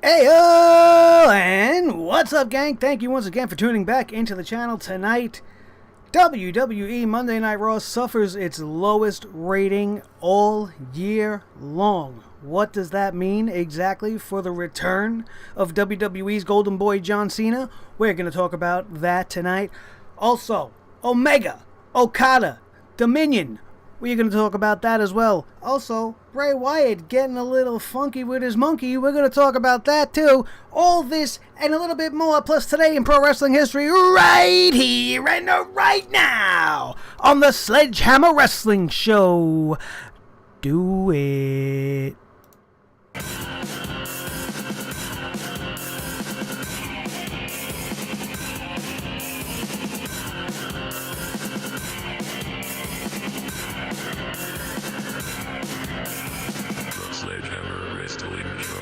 Heyo! And what's up, gang? Thank you once again for tuning back into the channel tonight. WWE Monday Night Raw suffers its lowest rating all year long. What does that mean exactly for the return of WWE's Golden Boy John Cena? We're going to talk about that tonight. Also, Omega, Okada, Dominion. We're going to talk about that as well. Also, Bray Wyatt getting a little funky with his monkey. We're going to talk about that too. All this and a little bit more, plus today in pro wrestling history, right here and right now on the Sledgehammer Wrestling Show. Do it. Sledgehammer Wrestling Show.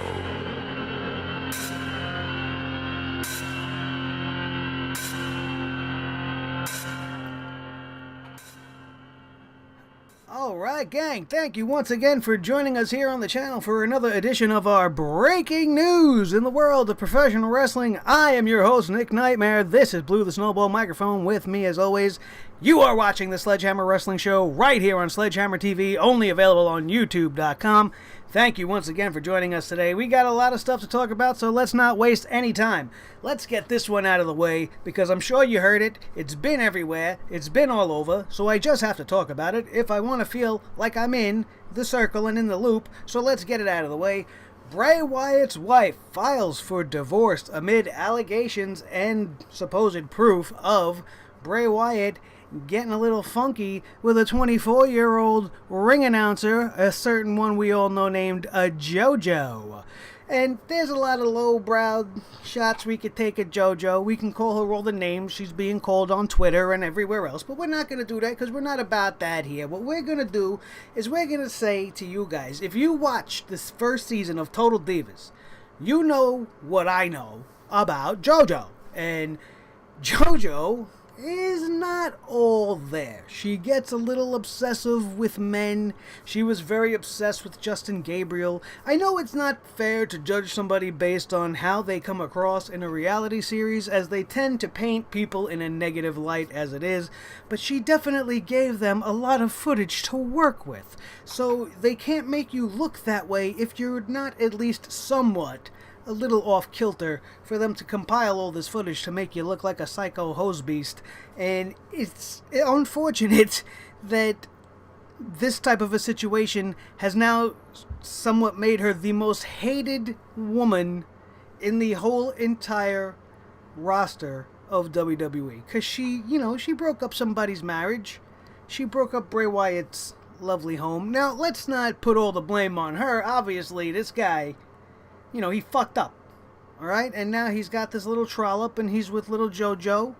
Alright, gang, thank you once again for joining us here on the channel for another edition of our breaking news in the world of professional wrestling. I am your host, Nick Nightmare. This is Blue the Snowball Microphone. With me, as always, you are watching the Sledgehammer Wrestling Show right here on Sledgehammer TV, only available on YouTube.com. Thank you once again for joining us today. We got a lot of stuff to talk about, so let's not waste any time. Let's get this one out of the way, because I'm sure you heard it. It's been everywhere. It's been all over, so I just have to talk about it if I want to feel like I'm in the circle and in the loop, so let's get it out of the way. Bray Wyatt's wife files for divorce amid allegations and supposed proof of Bray Wyatt getting a little funky with a 24-year-old ring announcer, a certain one we all know named Jojo. And there's a lot of lowbrow shots we could take at Jojo. We can call her all the names she's being called on Twitter and everywhere else, but we're not going to do that because we're not about that here. What we're going to do is we're going to say to you guys, if you watched this first season of Total Divas, you know what I know about Jojo. And Jojo is not all there. She gets a little obsessive with men. She was very obsessed with Justin Gabriel. I know it's not fair to judge somebody based on how they come across in a reality series, as they tend to paint people in a negative light as it is, but she definitely gave them a lot of footage to work with. So they can't make you look that way if you're not at least somewhat a little off kilter for them to compile all this footage to make you look like a psycho hose beast. And it's unfortunate that this type of a situation has now somewhat made her the most hated woman in the whole entire roster of WWE. Because she broke up somebody's marriage. She broke up Bray Wyatt's lovely home. Now, let's not put all the blame on her. Obviously, this guy, he fucked up, alright? And now he's got this little trollop, and he's with little Jojo,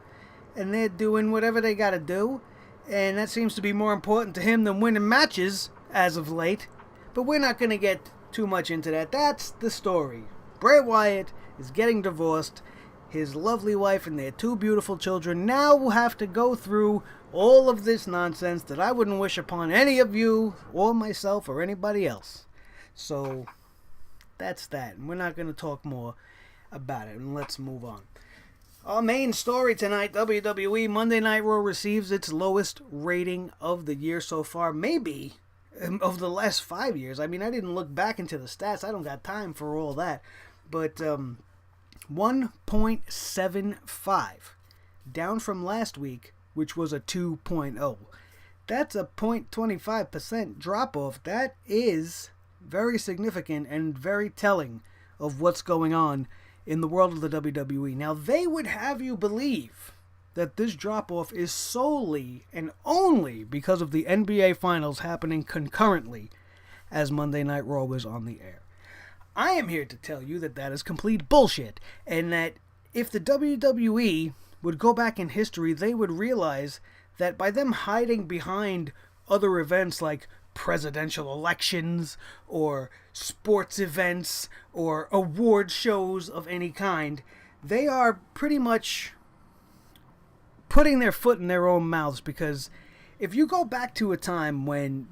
and they're doing whatever they gotta do, and that seems to be more important to him than winning matches, as of late. But we're not gonna get too much into that. That's the story. Bray Wyatt is getting divorced. His lovely wife and their two beautiful children now will have to go through all of this nonsense that I wouldn't wish upon any of you, or myself, or anybody else. So that's that, and we're not going to talk more about it, and let's move on. Our main story tonight, WWE Monday Night Raw receives its lowest rating of the year so far, maybe of the last 5 years. I mean, I didn't look back into the stats. I don't got time for all that. But 1.75, down from last week, which was a 2.0. That's a 0.25% drop-off. That is very significant and very telling of what's going on in the world of the WWE. Now, they would have you believe that this drop-off is solely and only because of the NBA Finals happening concurrently as Monday Night Raw was on the air. I am here to tell you that that is complete bullshit, and that if the WWE would go back in history, they would realize that by them hiding behind other events like presidential elections or sports events or award shows of any kind, they are pretty much putting their foot in their own mouths. Because if you go back to a time when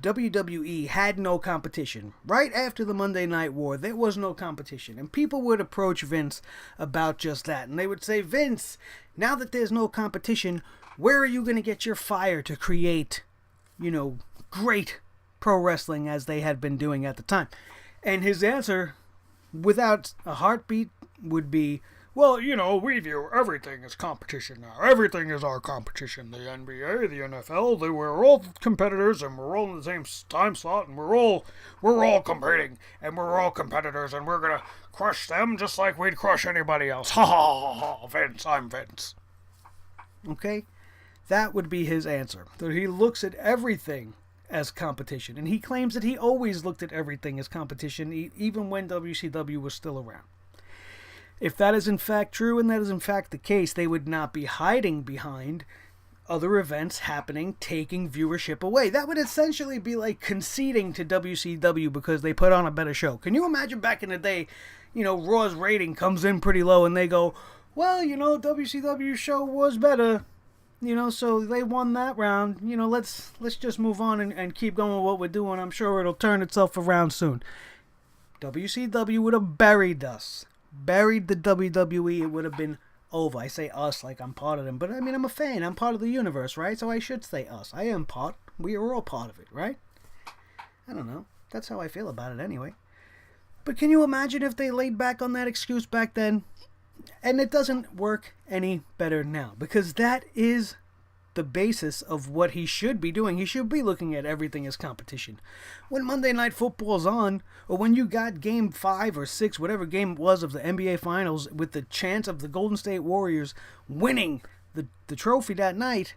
WWE had no competition. Right after the Monday Night War, there was no competition. And people would approach Vince about just that. And they would say, Vince, now that there's no competition, where are you going to get your fire to create, great pro wrestling as they had been doing at the time? And his answer, without a heartbeat, would be, well, we view everything as competition now. Everything is our competition. The NBA, the NFL, we're all competitors, and we're all in the same time slot, and we're all competing, and we're all competitors, and we're gonna crush them just like we'd crush anybody else. Ha ha ha ha! Vince, I'm Vince. Okay, that would be his answer. That he looks at everything as competition, and he claims that he always looked at everything as competition, even when WCW was still around. If that is in fact true, and that is in fact the case, they would not be hiding behind other events happening, taking viewership away. That would essentially be like conceding to WCW because they put on a better show. Can you imagine back in the day, Raw's rating comes in pretty low and they go, well, WCW show was better, so they won that round. Let's just move on and keep going with what we're doing. I'm sure it'll turn itself around soon. WCW would have buried us. Buried the WWE, it would have been over. I say us like I'm part of them, but I'm a fan. I'm part of the universe, right? So I should say us. I am part. We are all part of it, right? I don't know. That's how I feel about it anyway. But can you imagine if they laid back on that excuse back then? And it doesn't work any better now, because that is the basis of what he should be doing. He should be looking at everything as competition. When Monday Night Football's on, or when you got game 5 or 6, whatever game it was of the NBA Finals, with the chance of the Golden State Warriors winning the trophy that night,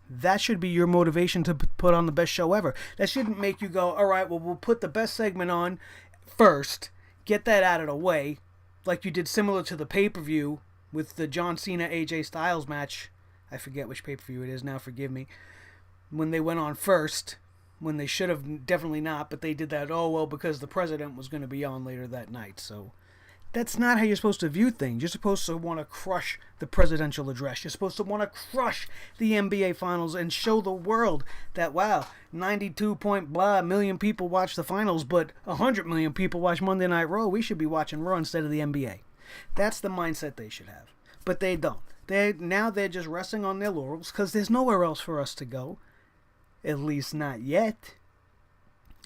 that should be your motivation to put on the best show ever. That shouldn't make you go, all right, well, we'll put the best segment on first, get that out of the way, like you did similar to the pay-per-view with the John Cena AJ Styles match. I forget which pay-per-view it is now, forgive me. When they went on first, when they should have definitely not, but they did that, because the president was going to be on later that night. So that's not how you're supposed to view things. You're supposed to want to crush the presidential address. You're supposed to want to crush the NBA Finals and show the world that, wow, 92 point blah million people watch the finals, but 100 million people watch Monday Night Raw. We should be watching Raw instead of the NBA. That's the mindset they should have. But they don't. They're just resting on their laurels because there's nowhere else for us to go. At least not yet.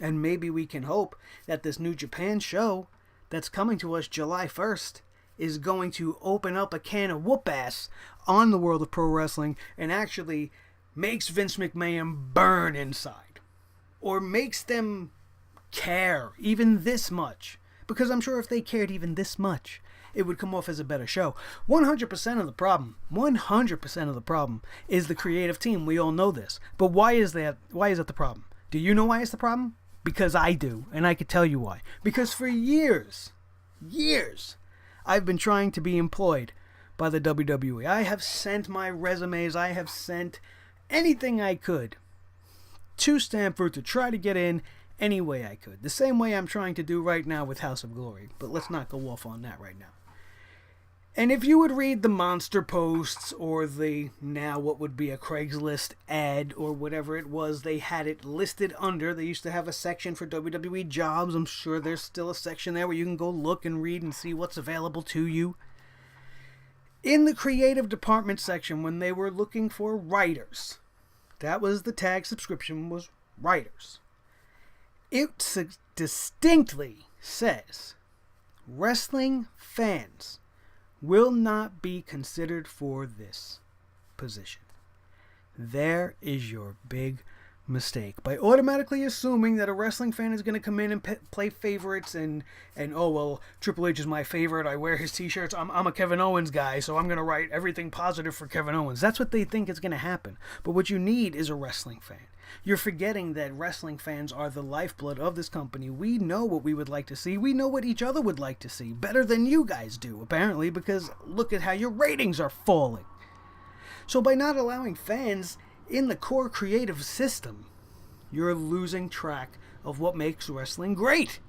And maybe we can hope that this New Japan show that's coming to us July 1st is going to open up a can of whoop-ass on the world of pro wrestling and actually makes Vince McMahon burn inside. Or makes them care even this much. Because I'm sure if they cared even this much, it would come off as a better show. 100% of the problem is the creative team. We all know this. But why is that the problem? Do you know why it's the problem? Because I do, and I could tell you why. Because for years, I've been trying to be employed by the WWE. I have sent my resumes, I have sent anything I could to Stanford to try to get in any way I could. The same way I'm trying to do right now with House of Glory. But let's not go off on that right now. And if you would read the monster posts or the now what would be a Craigslist ad or whatever it was, they had it listed under. They used to have a section for WWE jobs. I'm sure there's still a section there where you can go look and read and see what's available to you. In the creative department section, when they were looking for writers, that was the tag subscription, was writers. It distinctly says wrestling fans will not be considered for this position. There is your big mistake. By automatically assuming that a wrestling fan is going to come in and play favorites and Triple H is my favorite, I wear his t-shirts, I'm a Kevin Owens guy, so I'm going to write everything positive for Kevin Owens. That's what they think is going to happen. But what you need is a wrestling fan. You're forgetting that wrestling fans are the lifeblood of this company. We know what we would like to see. We know what each other would like to see. Better than you guys do, apparently, because look at how your ratings are falling. So by not allowing fans in the core creative system, you're losing track of what makes wrestling great.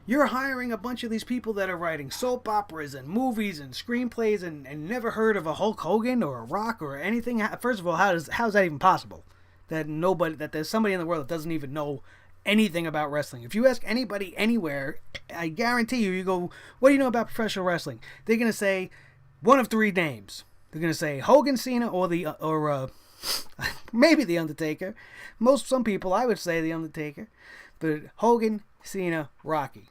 You're hiring a bunch of these people that are writing soap operas and movies and screenplays and never heard of a Hulk Hogan or a Rock or anything. First of all, how's that even possible? that there's somebody in the world that doesn't even know anything about wrestling. If you ask anybody anywhere, I guarantee you go, what do you know about professional wrestling? They're going to say one of three names. They're going to say Hogan, Cena, or maybe The Undertaker. Some people, I would say The Undertaker. But Hogan, Cena, Rocky.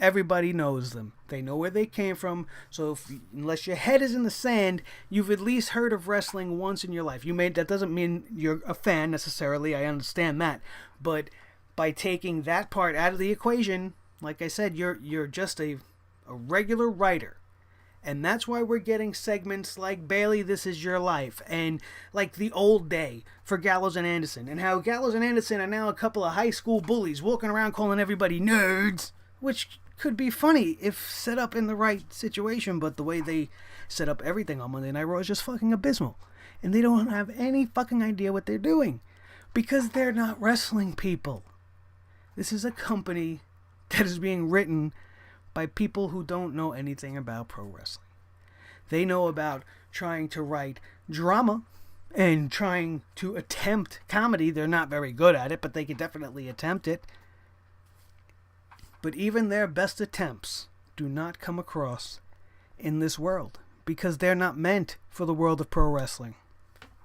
Everybody knows them. They know where they came from. So unless your head is in the sand, you've at least heard of wrestling once in your life. That doesn't mean you're a fan necessarily. I understand that. But by taking that part out of the equation, like I said, you're just a regular writer. And that's why we're getting segments like Bailey, This Is Your Life, and like The Old Day for Gallows and Anderson, and how Gallows and Anderson are now a couple of high school bullies walking around calling everybody nerds, which could be funny if set up in the right situation, but the way they set up everything on Monday Night Raw is just fucking abysmal. And they don't have any fucking idea what they're doing, because they're not wrestling people. This is a company that is being written by people who don't know anything about pro wrestling. They know about trying to write drama and trying to attempt comedy. They're not very good at it, but they can definitely attempt it. But even their best attempts do not come across in this world, because they're not meant for the world of pro wrestling.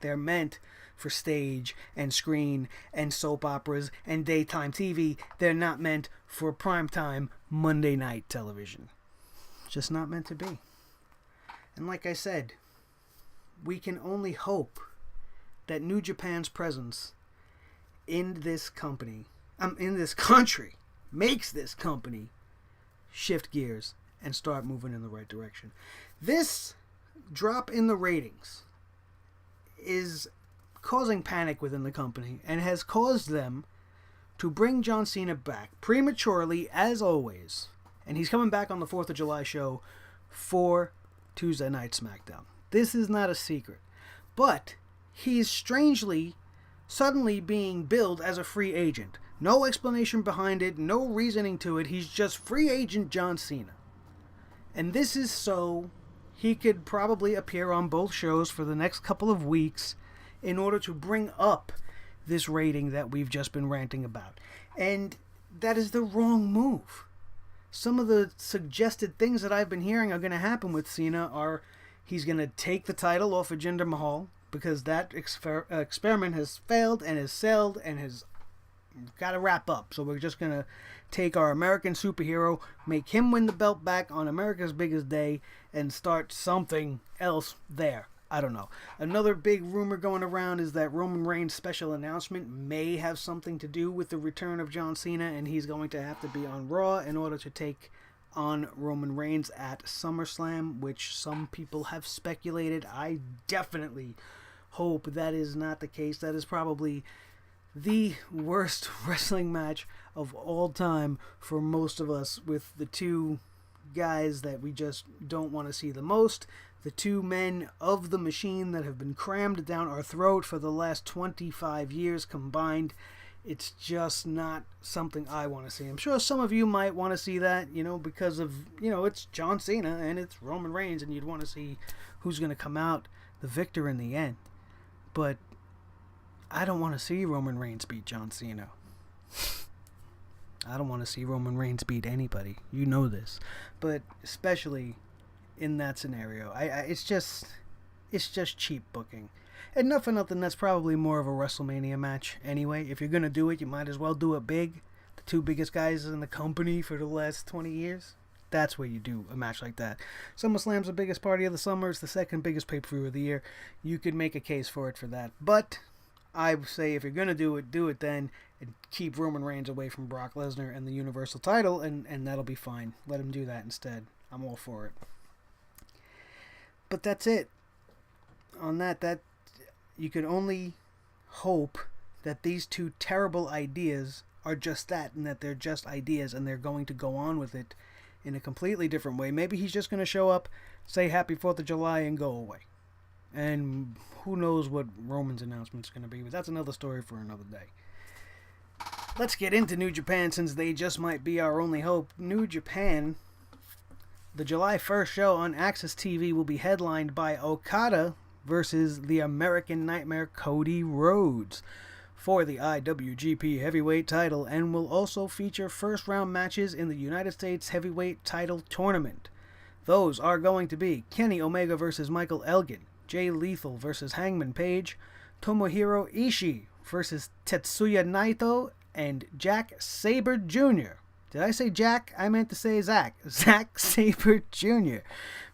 They're meant for stage and screen and soap operas and daytime TV. They're not meant for primetime Monday night television. Just not meant to be. And like I said, we can only hope that New Japan's presence in this country, makes this company shift gears and start moving in the right direction. This drop in the ratings is causing panic within the company and has caused them to bring John Cena back prematurely, as always. And he's coming back on the 4th of July show for Tuesday Night SmackDown. This is not a secret. But he's suddenly being billed as a free agent. No explanation behind it, no reasoning to it. He's just free agent John Cena. And this is so he could probably appear on both shows for the next couple of weeks in order to bring up this rating that we've just been ranting about. And that is the wrong move. Some of the suggested things that I've been hearing are going to happen with Cena are he's going to take the title off of Jinder Mahal, because that experiment has failed and has sailed and has got to wrap up. So we're just going to take our American superhero, make him win the belt back on America's biggest day, and start something else there. I don't know. Another big rumor going around is that Roman Reigns' special announcement may have something to do with the return of John Cena, and he's going to have to be on Raw in order to take on Roman Reigns at SummerSlam, which some people have speculated. I definitely hope that is not the case. That is probably the worst wrestling match of all time for most of us, with the two guys that we just don't want to see the most. The two men of the machine that have been crammed down our throat for the last 25 years combined. It's just not something I want to see. I'm sure some of you might want to see that, because of, it's John Cena and it's Roman Reigns, and you'd want to see who's going to come out the victor in the end. But I don't want to see Roman Reigns beat John Cena. I don't want to see Roman Reigns beat anybody. You know this. But especially in that scenario, it's just cheap booking. And not for nothing, that's probably more of a WrestleMania match anyway. If you're going to do it, you might as well do it big. The two biggest guys in the company for the last 20 years. That's where you do a match like that. SummerSlam's the biggest party of the summer. It's the second biggest pay-per-view of the year. You could make a case for it for that. But I would say if you're going to do it then, and keep Roman Reigns away from Brock Lesnar and the Universal title, and that'll be fine. Let him do that instead. I'm all for it. But that's it. On that you can only hope that these two terrible ideas are just that, and that they're just ideas, and they're going to go on with it in a completely different way. Maybe he's just going to show up, say Happy 4th of July, and go away. And who knows what Roman's announcement's going to be, but that's another story for another day. Let's get into New Japan, since they just might be our only hope. New Japan, the July 1st show on Access TV will be headlined by Okada versus the American Nightmare Cody Rhodes. for the IWGP Heavyweight title and will also feature first-round matches in the United States Heavyweight title tournament. Those are going to be Kenny Omega versus Michael Elgin, Jay Lethal versus Hangman Page, Tomohiro Ishii versus Tetsuya Naito, and Jack Sabre Jr. Did I say Jack? I meant to say Zack. Zack Sabre Jr.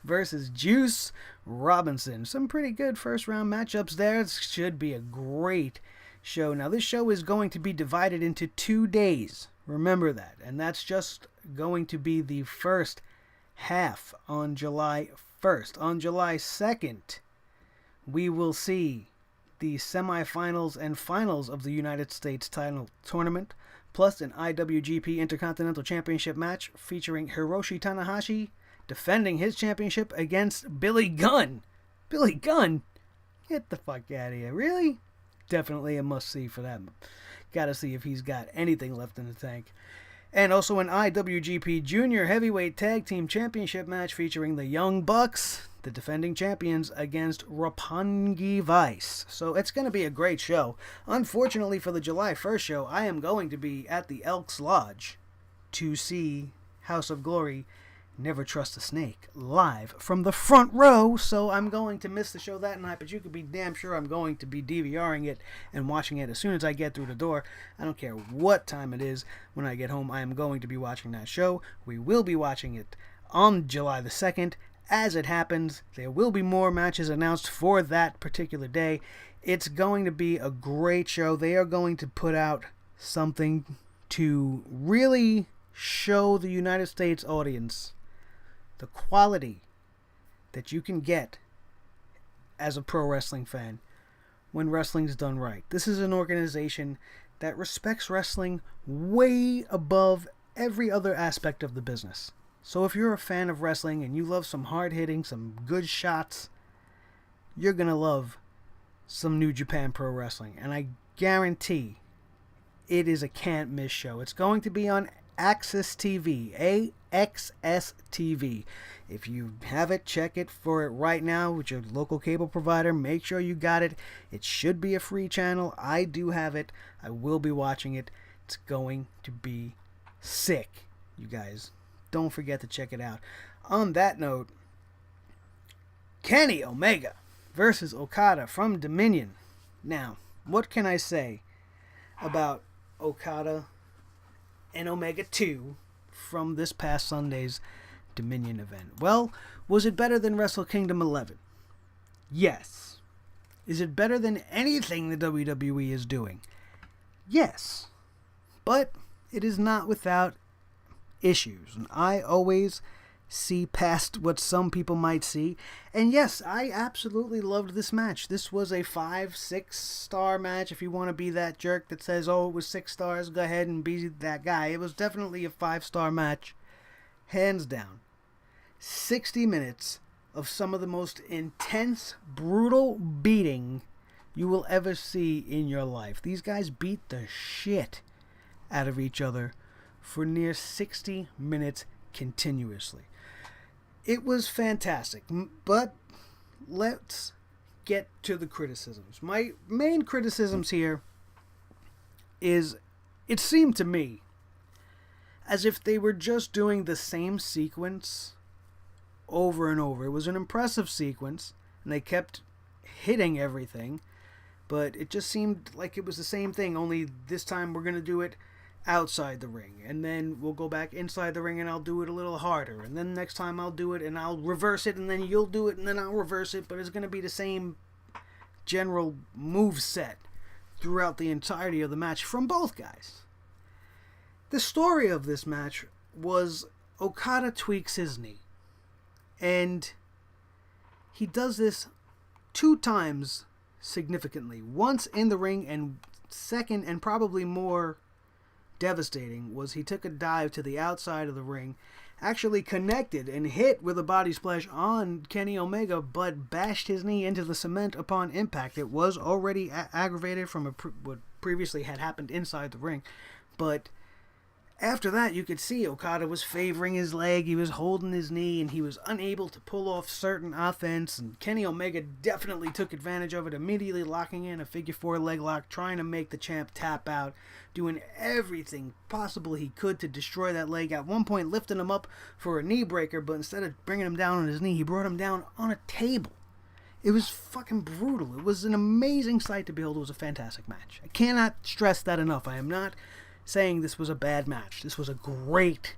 versus Juice Robinson. Some pretty good first-round matchups there. It should be a great show. Now, this show is going to be divided into 2 days. Remember that. And that's just going to be the first half on July 1st. On July 2nd, we will see the semifinals and finals of the United States title tournament, plus an IWGP Intercontinental Championship match featuring Hiroshi Tanahashi defending his championship against Billy Gunn. Billy Gunn? Get the fuck out of here. Really? Definitely a must-see for that. Gotta see if he's got anything left in the tank. And also an IWGP Junior Heavyweight Tag Team Championship match featuring the Young Bucks, the defending champions, against Roppongi Vice. So it's going to be a great show. Unfortunately for the July 1st show, I am going to be at the Elks Lodge to see House of Glory Never Trust a Snake live from the front row, so I'm going to miss the show that night, but you can be damn sure I'm going to be DVRing it and watching it as soon as I get through the door. I don't care what time it is when I get home, I am going to be watching that show. We will be watching it on July the 2nd. As it happens, there will be more matches announced for that particular day. It's going to be a great show. They are going to put out something to really show the United States audience the quality that you can get as a pro wrestling fan when wrestling's done right. This is an organization that respects wrestling way above every other aspect of the business. So if you're a fan of wrestling and you love some hard-hitting, some good shots, you're going to love some New Japan Pro Wrestling. And I guarantee it is a can't-miss show. It's going to be on Access TV, AXS TV. If you have it, check it for it right now with your local cable provider. Make sure you got it. It should be a free channel. I do have it. I will be watching it. It's going to be sick, you guys. Don't forget to check it out. On that note, Kenny Omega versus Okada from Dominion. Now, what can I say about Okada and Omega 2 from this past Sunday's Dominion event? Well, was it better than Wrestle Kingdom 11? Yes. Is it better than anything the WWE is doing? Yes. But it is not without issues, and I always see past what some people might see. And yes, I absolutely loved this match. This was a 5-6 star match. If you want to be that jerk that says, oh, it was 6 stars, go ahead and be that guy. It was definitely a 5-star match, hands down. 60 minutes of some of the most intense, brutal beating you will ever see in your life. These guys beat the shit out of each other for near 60 minutes continuously. It was fantastic, but let's get to the criticisms. My main criticisms here is, it seemed to me as if they were just doing the same sequence over and over. It was an impressive sequence, and they kept hitting everything, but it just seemed like it was the same thing, only this time we're going to do it outside the ring, and then we'll go back inside the ring and I'll do it a little harder, and then next time I'll do it and I'll reverse it, and then you'll do it and then I'll reverse it, but it's going to be the same general move set throughout the entirety of the match from both guys. The story of this match was Okada tweaks his knee, and he does this 2 times significantly. Once in the ring, and second and probably more devastating was he took a dive to the outside of the ring, actually connected and hit with a body splash on Kenny Omega, but bashed his knee into the cement upon impact. It was already aggravated from what previously had happened inside the ring, but After that, you could see Okada was favoring his leg, he was holding his knee, and he was unable to pull off certain offense, and Kenny Omega definitely took advantage of it, immediately locking in a figure 4 leg lock, trying to make the champ tap out, doing everything possible he could to destroy that leg. At one point, lifting him up for a knee breaker, but instead of bringing him down on his knee, he brought him down on a table. It was fucking brutal. It was an amazing sight to behold. It was a fantastic match. I cannot stress that enough. I am not saying this was a bad match. This was a great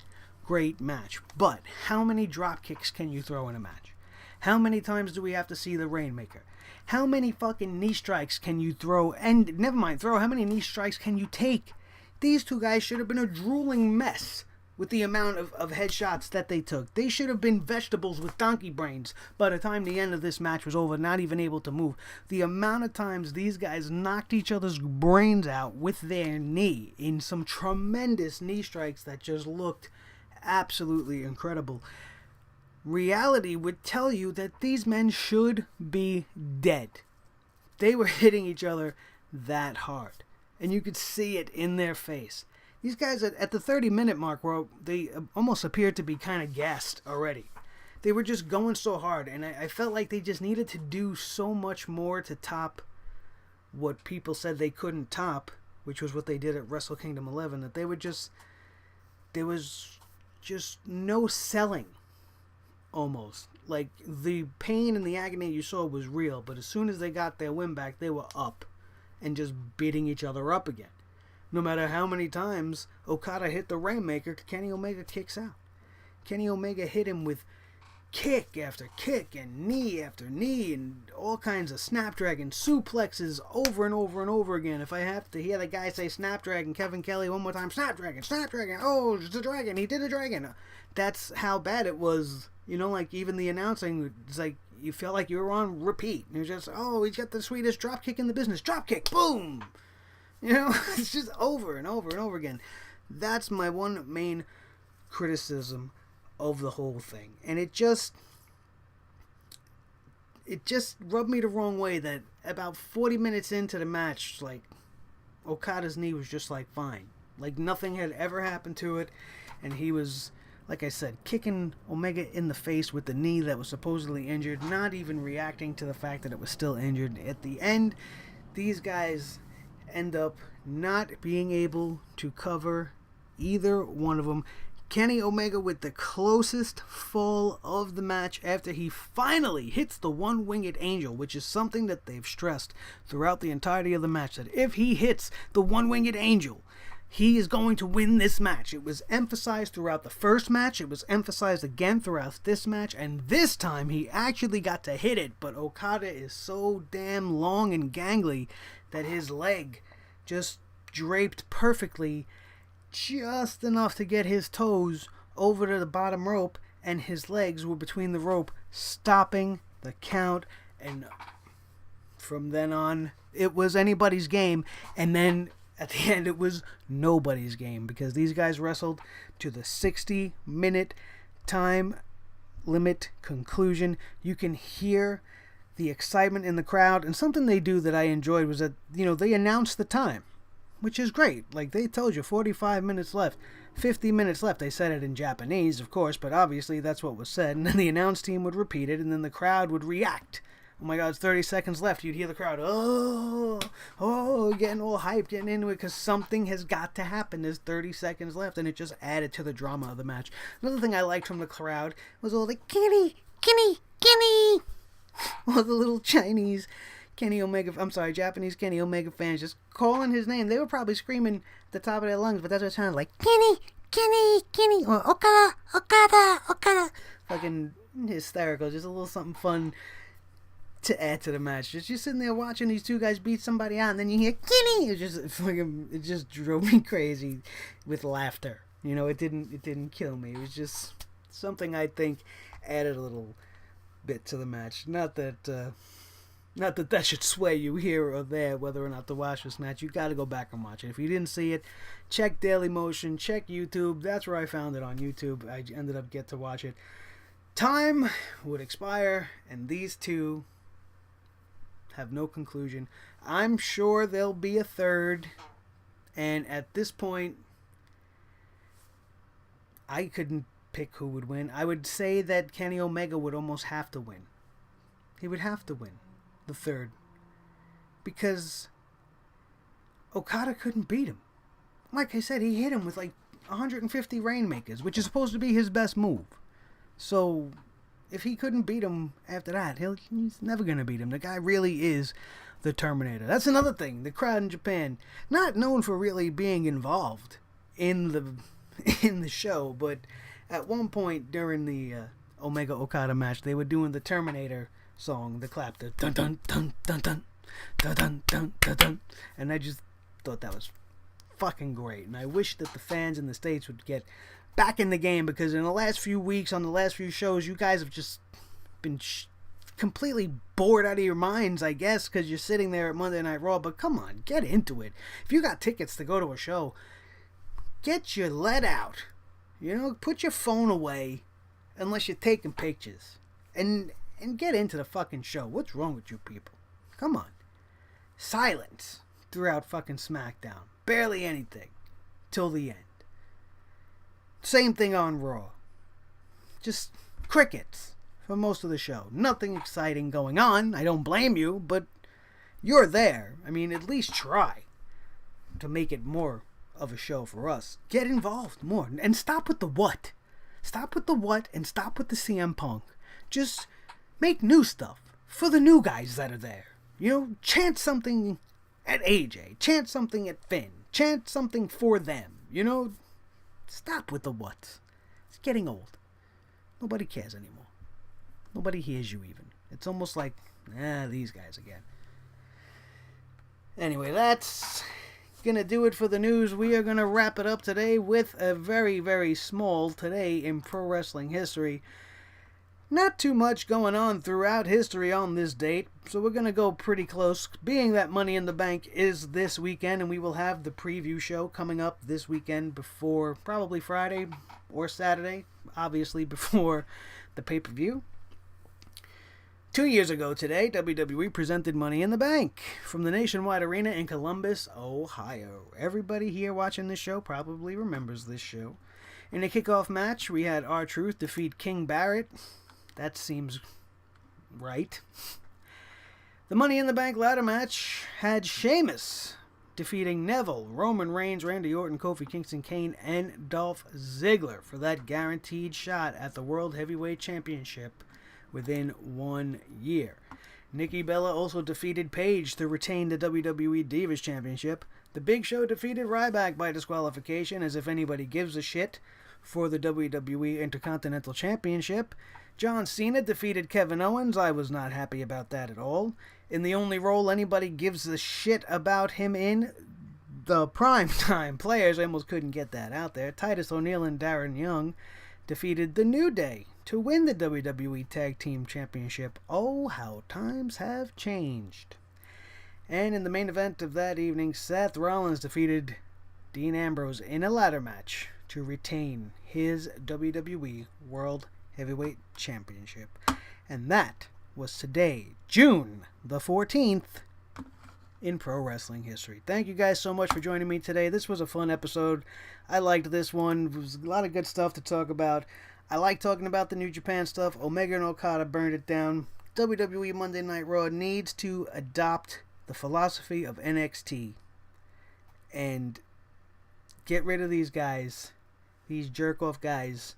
match. But how many drop kicks can you throw in a match? How many times do we have to see the Rainmaker? How many fucking knee strikes can you throw? And never mind throw, how many knee strikes can you take? These two guys should have been a drooling mess with the amount of headshots that they took. They should have been vegetables with donkey brains by the time the end of this match was over, not even able to move. The amount of times these guys knocked each other's brains out with their knee in some tremendous knee strikes that just looked absolutely incredible. Reality would tell you that these men should be dead. They were hitting each other that hard, and you could see it in their face. These guys at the 30-minute mark, where they almost appeared to be kind of gassed already. They were just going so hard, and I felt like they just needed to do so much more to top what people said they couldn't top, which was what they did at Wrestle Kingdom 11, that there was just no selling, almost. Like, the pain and the agony you saw was real, but as soon as they got their win back, they were up and just beating each other up again. No matter how many times Okada hit the Rainmaker, Kenny Omega kicks out. Kenny Omega hit him with kick after kick and knee after knee and all kinds of Snapdragon suplexes over and over and over again. If I have to hear the guy say Snapdragon, Kevin Kelly, one more time, Snapdragon, Snapdragon, oh, it's a dragon, he did a dragon. That's how bad it was. You know, like, even the announcing, it's like, you felt like you were on repeat. It was just, oh, he's got the sweetest dropkick in the business. Dropkick, boom! You know, it's just over and over and over again. That's my one main criticism of the whole thing. And it just rubbed me the wrong way that about 40 minutes into the match, like, Okada's knee was just, like, fine. Like, nothing had ever happened to it. And he was, like I said, kicking Omega in the face with the knee that was supposedly injured, not even reacting to the fact that it was still injured. At the end, these guys end up not being able to cover either one of them. Kenny Omega with the closest fall of the match after he finally hits the one-winged angel, which is something that they've stressed throughout the entirety of the match, that if he hits the one-winged angel, he is going to win this match. It was emphasized throughout the first match. It was emphasized again throughout this match. And this time he actually got to hit it. But Okada is so damn long and gangly that his leg just draped perfectly, just enough to get his toes over to the bottom rope. And his legs were between the rope, stopping the count. And from then on, it was anybody's game. And then at the end, it was nobody's game, because these guys wrestled to the 60-minute time limit conclusion. You can hear the excitement in the crowd, and something they do that I enjoyed was that, you know, they announced the time, which is great. Like, they told you 45 minutes left, 50 minutes left. They said it in Japanese, of course, but obviously that's what was said, and then the announce team would repeat it, and then the crowd would react. Oh my God, it's 30 seconds left. You'd hear the crowd, oh, getting all hyped, getting into it, because something has got to happen. There's 30 seconds left, and it just added to the drama of the match. Another thing I liked from the crowd was all the Kenny, all the little Japanese Kenny Omega fans just calling his name. They were probably screaming at the top of their lungs, but that's what it sounded like. Kenny, or Okada. Fucking hysterical. Just a little something fun to add to the match. Just sitting there watching these two guys beat somebody out, and then you hear Kenny. It just drove me crazy with laughter. You know, it didn't kill me. It was just something I think added a little bit to the match. Not that should sway you here or there whether or not to watch this match. You got to go back and watch it. If you didn't see it, check Daily Motion, check YouTube. That's where I found it, on YouTube. I ended up getting to watch it. Time would expire, and these two have no conclusion. I'm sure there'll be a third, and at this point, I couldn't pick who would win. I would say that Kenny Omega would almost have to win. He would have to win the third. Because Okada couldn't beat him. Like I said, he hit him with like 150 Rainmakers, which is supposed to be his best move. So if he couldn't beat him after that, he's never going to beat him. The guy really is the Terminator. That's another thing. The crowd in Japan, not known for really being involved in the show, but at one point during the Omega Okada match, they were doing the Terminator song, the clap, the dun dun dun dun dun dun dun dun dun dun, and I just thought that was fucking great. And I wish that the fans in the States would get back in the game, because in the last few weeks, on the last few shows, you guys have just been completely bored out of your minds, I guess, because you're sitting there at Monday Night Raw. But come on, get into it. If you got tickets to go to a show, get your lead out. You know, put your phone away, unless you're taking pictures, and get into the fucking show. What's wrong with you people? Come on. Silence throughout fucking SmackDown. Barely anything till the end. Same thing on Raw. Just crickets for most of the show. Nothing exciting going on. I don't blame you, but you're there. I mean, at least try to make it more of a show for us. Get involved more. And stop with the what. Stop with the what and stop with the CM Punk. Just make new stuff for the new guys that are there. You know, chant something at AJ. Chant something at Finn. Chant something for them. You know, stop with the what. It's getting old. Nobody cares anymore. Nobody hears you even. It's almost like, these guys again. Anyway, that's gonna do it for the news. We are gonna wrap it up today with a very, very small today in pro wrestling history. Not too much going on throughout history on this date, so we're going to go pretty close, being that Money in the Bank is this weekend, and we will have the preview show coming up this weekend before probably Friday or Saturday, obviously before the pay-per-view. 2 years ago today, WWE presented Money in the Bank from the Nationwide Arena in Columbus, Ohio. Everybody here watching this show probably remembers this show. In the kickoff match, we had R-Truth defeat King Barrett. That seems right. The Money in the Bank ladder match had Sheamus defeating Neville, Roman Reigns, Randy Orton, Kofi Kingston, Kane, and Dolph Ziggler for that guaranteed shot at the World Heavyweight Championship within 1 year. Nikki Bella also defeated Paige to retain the WWE Divas Championship. The Big Show defeated Ryback by disqualification, as if anybody gives a shit, for the WWE Intercontinental Championship. John Cena defeated Kevin Owens. I was not happy about that at all. In the only role anybody gives a shit about him in, the Primetime Players, I almost couldn't get that out there. Titus O'Neil and Darren Young defeated The New Day to win the WWE Tag Team Championship. Oh, how times have changed. And in the main event of that evening, Seth Rollins defeated Dean Ambrose in a ladder match to retain his WWE World Heavyweight Championship. And that was today, June the 14th, in pro wrestling history. Thank you guys so much for joining me today. This was a fun episode. I liked this one. It was a lot of good stuff to talk about. I like talking about the New Japan stuff. Omega and Okada burned it down. WWE Monday Night Raw needs to adopt the philosophy of NXT and get rid of these guys, these jerk-off guys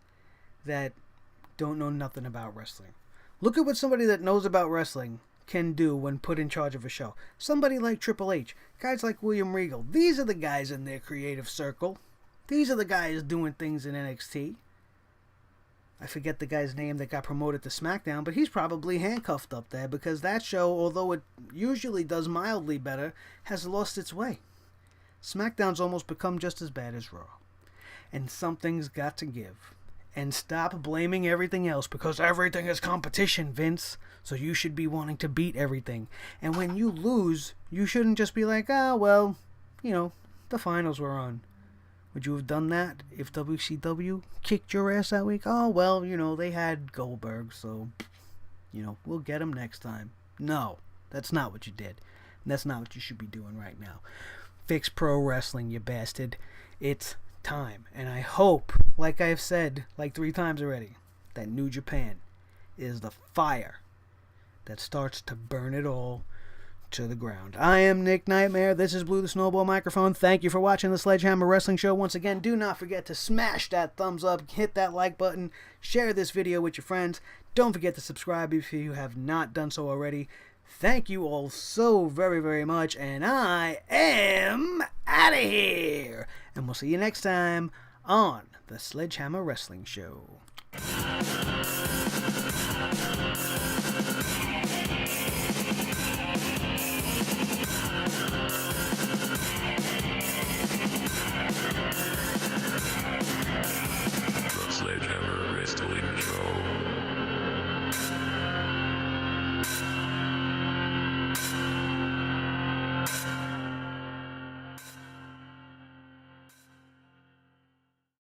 that don't know nothing about wrestling. Look at what somebody that knows about wrestling can do when put in charge of a show. Somebody like Triple H, guys like William Regal. These are the guys in their creative circle. These are the guys doing things in NXT. I forget the guy's name that got promoted to SmackDown, but he's probably handcuffed up there because that show, although it usually does mildly better, has lost its way. SmackDown's almost become just as bad as Raw. And something's got to give. And stop blaming everything else, because everything is competition, Vince. So you should be wanting to beat everything. And when you lose, you shouldn't just be like, well, the finals were on. Would you have done that if WCW kicked your ass that week? Oh, well, they had Goldberg, so, we'll get him next time. No, that's not what you did. And that's not what you should be doing right now. Fix pro wrestling, you bastard. It's time. And I hope, like I've said like 3 times already, that New Japan is the fire that starts to burn it all to the ground. I am Nick Nightmare. This is Blue the Snowball Microphone. Thank you for watching the Sledgehammer Wrestling Show. Once again, do not forget to smash that thumbs up, hit that like button, share this video with your friends. Don't forget to subscribe if you have not done so already. Thank you all so very, very much, and I am out of here. And we'll see you next time on the Sledgehammer Wrestling Show.